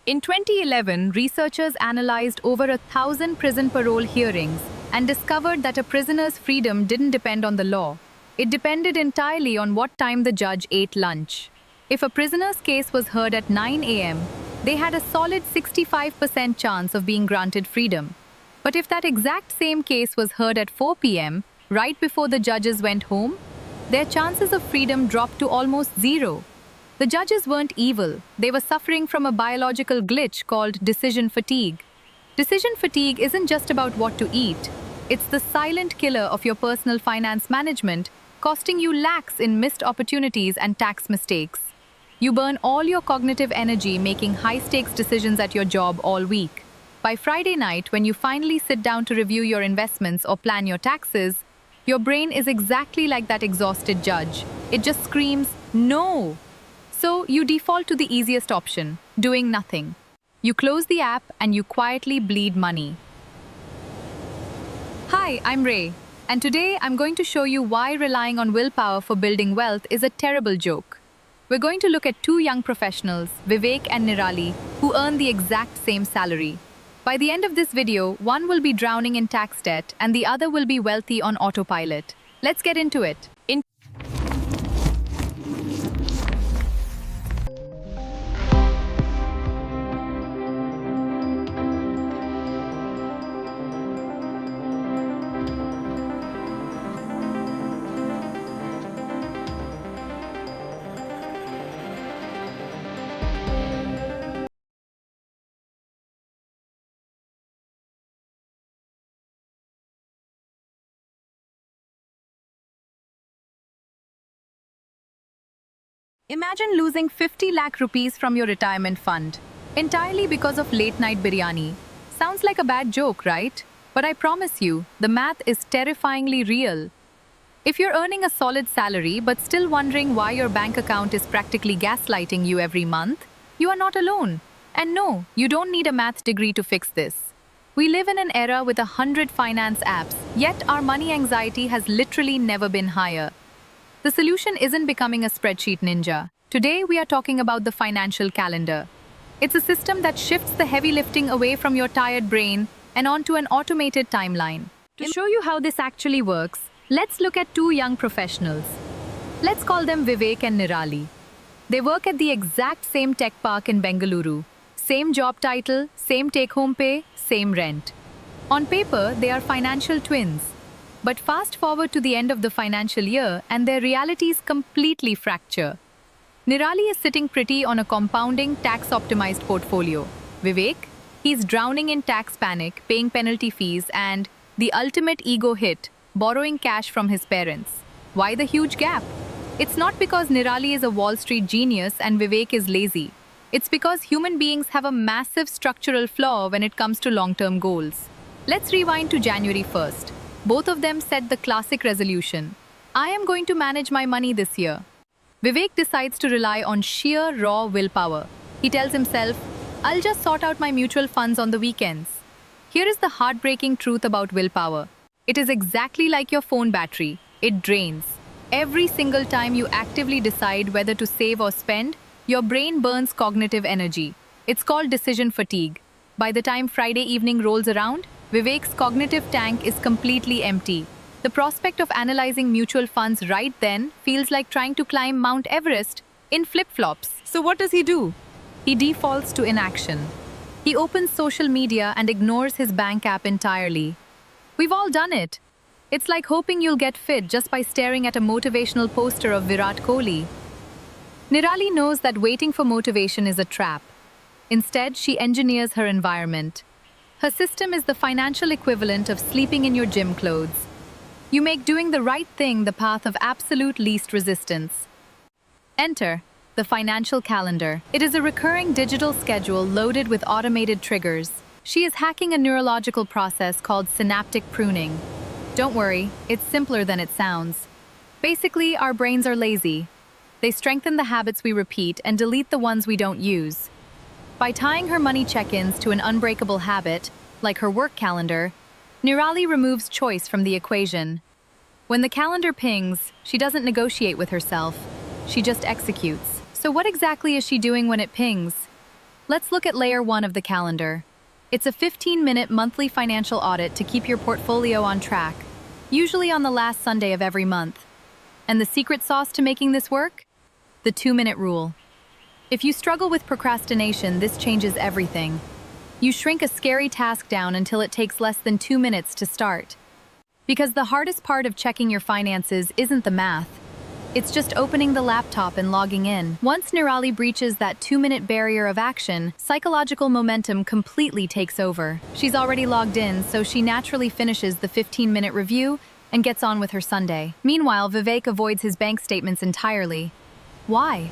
In 2011, researchers analyzed over 1,000 prison parole hearings and discovered that a prisoner's freedom didn't depend on the law. It depended entirely on what time the judge ate lunch. If a prisoner's case was heard at 9 a.m., they had a solid 65% chance of being granted freedom. But if that exact same case was heard at 4 p.m., right before the judges went home, their chances of freedom dropped to almost zero. The judges weren't evil. They were suffering from a biological glitch called decision fatigue. Decision fatigue isn't just about what to eat. It's the silent killer of your personal finance management, costing you lakhs in missed opportunities and tax mistakes. You burn all your cognitive energy making high-stakes decisions at your job all week. By Friday night, when you finally sit down to review your investments or plan your taxes, your brain is exactly like that exhausted judge. It just screams, "No!" So you default to the easiest option, doing nothing. You close the app and you quietly bleed money. Hi, I'm Ray, and today I'm going to show you why relying on willpower for building wealth is a terrible joke. We're going to look at two young professionals, Vivek and Nirali, who earn the exact same salary. By the end of this video, one will be drowning in tax debt and the other will be wealthy on autopilot. Let's get into it. Imagine losing 50 lakh rupees from your retirement fund, entirely because of late night biryani. Sounds like a bad joke, right? But I promise you, the math is terrifyingly real. If you're earning a solid salary but still wondering why your bank account is practically gaslighting you every month, you are not alone. And no, you don't need a math degree to fix this. We live in an era with 100 finance apps, yet our money anxiety has literally never been higher. The solution isn't becoming a spreadsheet ninja. Today, we are talking about the financial calendar. It's a system that shifts the heavy lifting away from your tired brain and onto an automated timeline. To show you how this actually works, let's look at two young professionals. Let's call them Vivek and Nirali. They work at the exact same tech park in Bengaluru. Same job title, same take-home pay, same rent. On paper, they are financial twins. But fast forward to the end of the financial year and their realities completely fracture. Nirali is sitting pretty on a compounding, tax-optimized portfolio. Vivek, he's drowning in tax panic, paying penalty fees, and the ultimate ego hit, borrowing cash from his parents. Why the huge gap? It's not because Nirali is a Wall Street genius and Vivek is lazy. It's because human beings have a massive structural flaw when it comes to long-term goals. Let's rewind to January 1st. Both of them set the classic resolution. I am going to manage my money this year. Vivek decides to rely on sheer raw willpower. He tells himself, I'll just sort out my mutual funds on the weekends. Here is the heartbreaking truth about willpower. It is exactly like your phone battery. It drains. Every single time you actively decide whether to save or spend, your brain burns cognitive energy. It's called decision fatigue. By the time Friday evening rolls around, Vivek's cognitive tank is completely empty. The prospect of analyzing mutual funds right then feels like trying to climb Mount Everest in flip-flops. So what does he do? He defaults to inaction. He opens social media and ignores his bank app entirely. We've all done it. It's like hoping you'll get fit just by staring at a motivational poster of Virat Kohli. Nirali knows that waiting for motivation is a trap. Instead, she engineers her environment. Her system is the financial equivalent of sleeping in your gym clothes. You make doing the right thing the path of absolute least resistance. Enter the financial calendar. It is a recurring digital schedule loaded with automated triggers. She is hacking a neurological process called synaptic pruning. Don't worry, it's simpler than it sounds. Basically, our brains are lazy. They strengthen the habits we repeat and delete the ones we don't use. By tying her money check-ins to an unbreakable habit, like her work calendar, Nirali removes choice from the equation. When the calendar pings, she doesn't negotiate with herself. She just executes. So what exactly is she doing when it pings? Let's look at layer 1 of the calendar. It's a 15-minute monthly financial audit to keep your portfolio on track, usually on the last Sunday of every month. And the secret sauce to making this work? The 2-minute rule. If you struggle with procrastination, this changes everything. You shrink a scary task down until it takes less than 2 minutes to start. Because the hardest part of checking your finances isn't the math. It's just opening the laptop and logging in. Once Nirali breaches that 2-minute barrier of action, psychological momentum completely takes over. She's already logged in, so she naturally finishes the 15-minute review and gets on with her Sunday. Meanwhile, Vivek avoids his bank statements entirely. Why?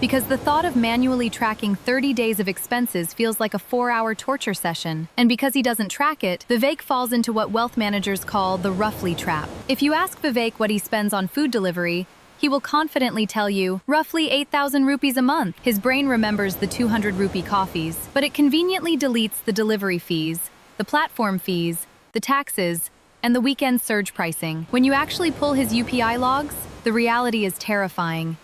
Because the thought of manually tracking 30 days of expenses feels like a 4-hour torture session. And because he doesn't track it, Vivek falls into what wealth managers call the roughly trap. If you ask Vivek what he spends on food delivery, he will confidently tell you, roughly 8,000 rupees a month. His brain remembers the 200 rupee coffees, but it conveniently deletes the delivery fees, the platform fees, the taxes, and the weekend surge pricing. When you actually pull his UPI logs, the reality is terrifying.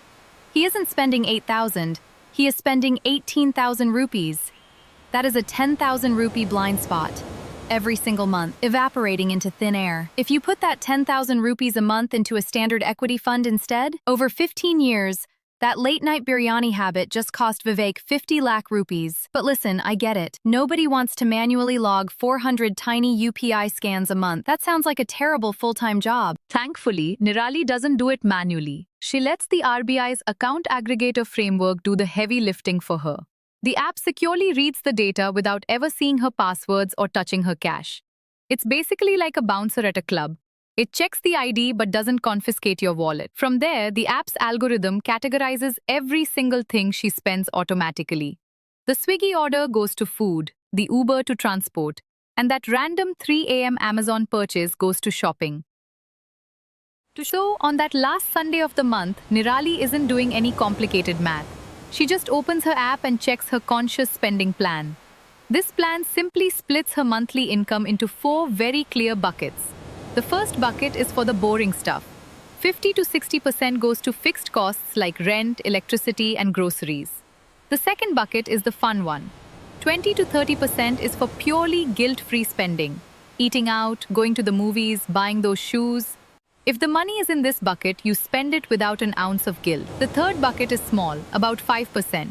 He isn't spending 8,000, he is spending 18,000 rupees. That is a 10,000 rupee blind spot every single month, evaporating into thin air. If you put that 10,000 rupees a month into a standard equity fund instead, over 15 years, that late-night biryani habit just cost Vivek 50 lakh rupees. But listen, I get it. Nobody wants to manually log 400 tiny UPI scans a month. That sounds like a terrible full-time job. Thankfully, Nirali doesn't do it manually. She lets the RBI's account aggregator framework do the heavy lifting for her. The app securely reads the data without ever seeing her passwords or touching her cash. It's basically like a bouncer at a club. It checks the ID but doesn't confiscate your wallet. From there, the app's algorithm categorizes every single thing she spends automatically. The Swiggy order goes to food, the Uber to transport, and that random 3 a.m. Amazon purchase goes to shopping. So, on that last Sunday of the month, Nirali isn't doing any complicated math. She just opens her app and checks her conscious spending plan. This plan simply splits her monthly income into 4 very clear buckets. The first bucket is for the boring stuff. 50 to 60% goes to fixed costs like rent, electricity, and groceries. The second bucket is the fun one. 20 to 30% is for purely guilt-free spending. Eating out, going to the movies, buying those shoes. If the money is in this bucket, you spend it without an ounce of guilt. The third bucket is small, about 5%.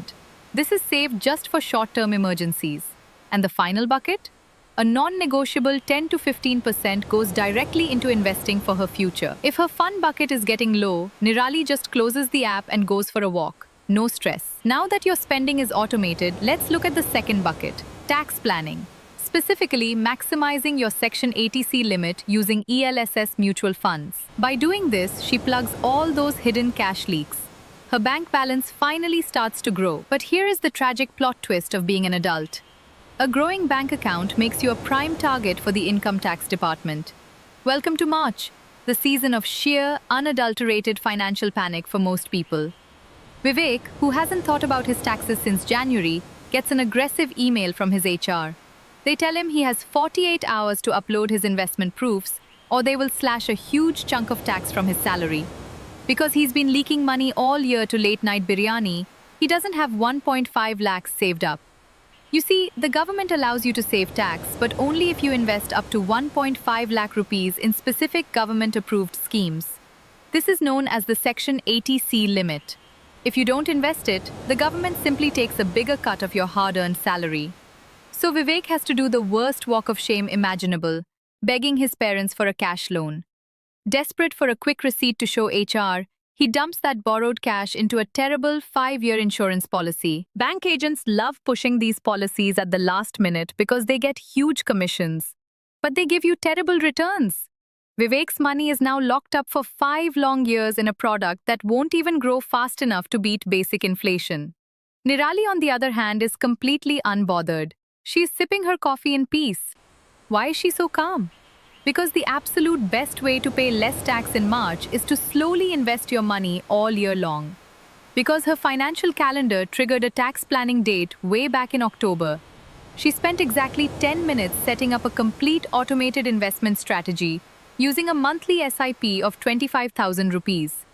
This is saved just for short-term emergencies. And the final bucket? A non-negotiable 10 to 15% goes directly into investing for her future. If her fun bucket is getting low, Nirali just closes the app and goes for a walk. No stress. Now that your spending is automated, let's look at the second bucket, tax planning. Specifically, maximizing your Section 80C limit using ELSS mutual funds. By doing this, she plugs all those hidden cash leaks. Her bank balance finally starts to grow. But here is the tragic plot twist of being an adult. A growing bank account makes you a prime target for the income tax department. Welcome to March, the season of sheer, unadulterated financial panic for most people. Vivek, who hasn't thought about his taxes since January, gets an aggressive email from his HR. They tell him he has 48 hours to upload his investment proofs, or they will slash a huge chunk of tax from his salary. Because he's been leaking money all year to late-night biryani, he doesn't have 1.5 lakhs saved up. You see, the government allows you to save tax, but only if you invest up to 1.5 lakh rupees in specific government-approved schemes. This is known as the Section 80C limit. If you don't invest it, the government simply takes a bigger cut of your hard-earned salary. So Vivek has to do the worst walk of shame imaginable, begging his parents for a cash loan. Desperate for a quick receipt to show HR, he dumps that borrowed cash into a terrible 5-year insurance policy. Bank agents love pushing these policies at the last minute because they get huge commissions. But they give you terrible returns. Vivek's money is now locked up for 5 long years in a product that won't even grow fast enough to beat basic inflation. Nirali, on the other hand, is completely unbothered. She's sipping her coffee in peace. Why is she so calm? Because the absolute best way to pay less tax in March is to slowly invest your money all year long. Because her financial calendar triggered a tax planning date way back in October, she spent exactly 10 minutes setting up a complete automated investment strategy using a monthly SIP of 25,000 rupees.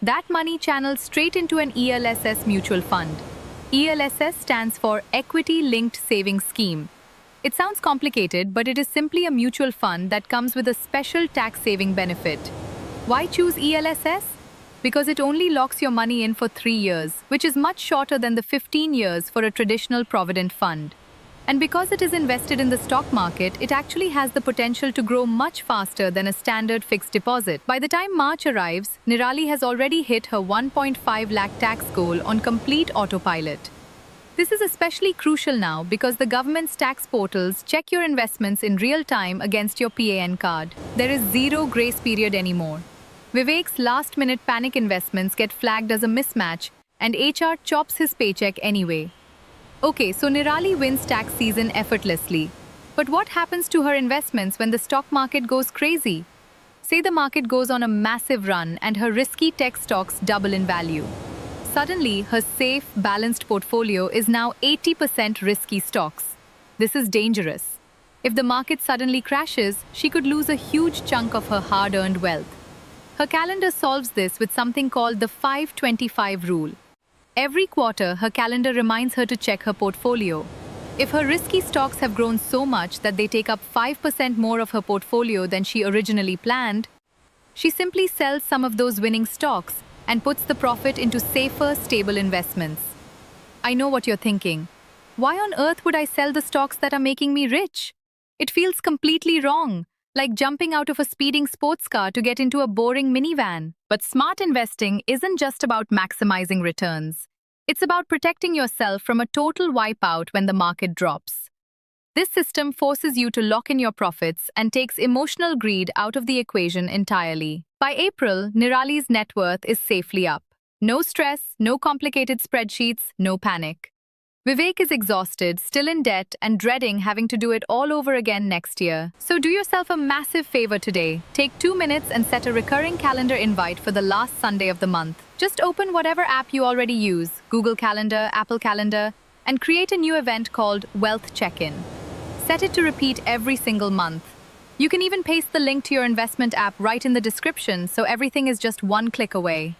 That money channels straight into an ELSS mutual fund. ELSS stands for Equity Linked Savings Scheme. It sounds complicated, but it is simply a mutual fund that comes with a special tax saving benefit. Why choose ELSS? Because it only locks your money in for 3 years, which is much shorter than the 15 years for a traditional provident fund. And because it is invested in the stock market, it actually has the potential to grow much faster than a standard fixed deposit. By the time March arrives, Nirali has already hit her 1.5 lakh tax goal on complete autopilot. This is especially crucial now because the government's tax portals check your investments in real time against your PAN card. There is zero grace period anymore. Vivek's last-minute panic investments get flagged as a mismatch, and HR chops his paycheck anyway. Okay, so Nirali wins tax season effortlessly. But what happens to her investments when the stock market goes crazy? Say the market goes on a massive run and her risky tech stocks double in value. Suddenly, her safe, balanced portfolio is now 80% risky stocks. This is dangerous. If the market suddenly crashes, she could lose a huge chunk of her hard-earned wealth. Her calendar solves this with something called the 5-25 rule. Every quarter, her calendar reminds her to check her portfolio. If her risky stocks have grown so much that they take up 5% more of her portfolio than she originally planned, she simply sells some of those winning stocks and puts the profit into safer, stable investments. I know what you're thinking. Why on earth would I sell the stocks that are making me rich? It feels completely wrong, like jumping out of a speeding sports car to get into a boring minivan. But smart investing isn't just about maximizing returns. It's about protecting yourself from a total wipeout when the market drops. This system forces you to lock in your profits and takes emotional greed out of the equation entirely. By April, Nirali's net worth is safely up. No stress, no complicated spreadsheets, no panic. Vivek is exhausted, still in debt, and dreading having to do it all over again next year. So do yourself a massive favor today. Take 2 minutes and set a recurring calendar invite for the last Sunday of the month. Just open whatever app you already use, Google Calendar, Apple Calendar, and create a new event called Wealth Check-in. Set it to repeat every single month. You can even paste the link to your investment app right in the description, so everything is just one click away.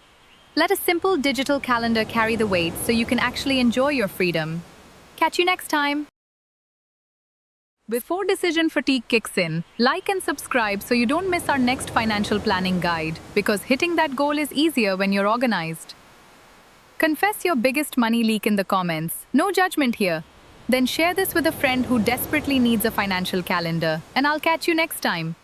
Let a simple digital calendar carry the weight so you can actually enjoy your freedom. Catch you next time. Before decision fatigue kicks in, like and subscribe so you don't miss our next financial planning guide, because hitting that goal is easier when you're organized. Confess your biggest money leak in the comments. No judgment here. Then share this with a friend who desperately needs a financial calendar, and I'll catch you next time.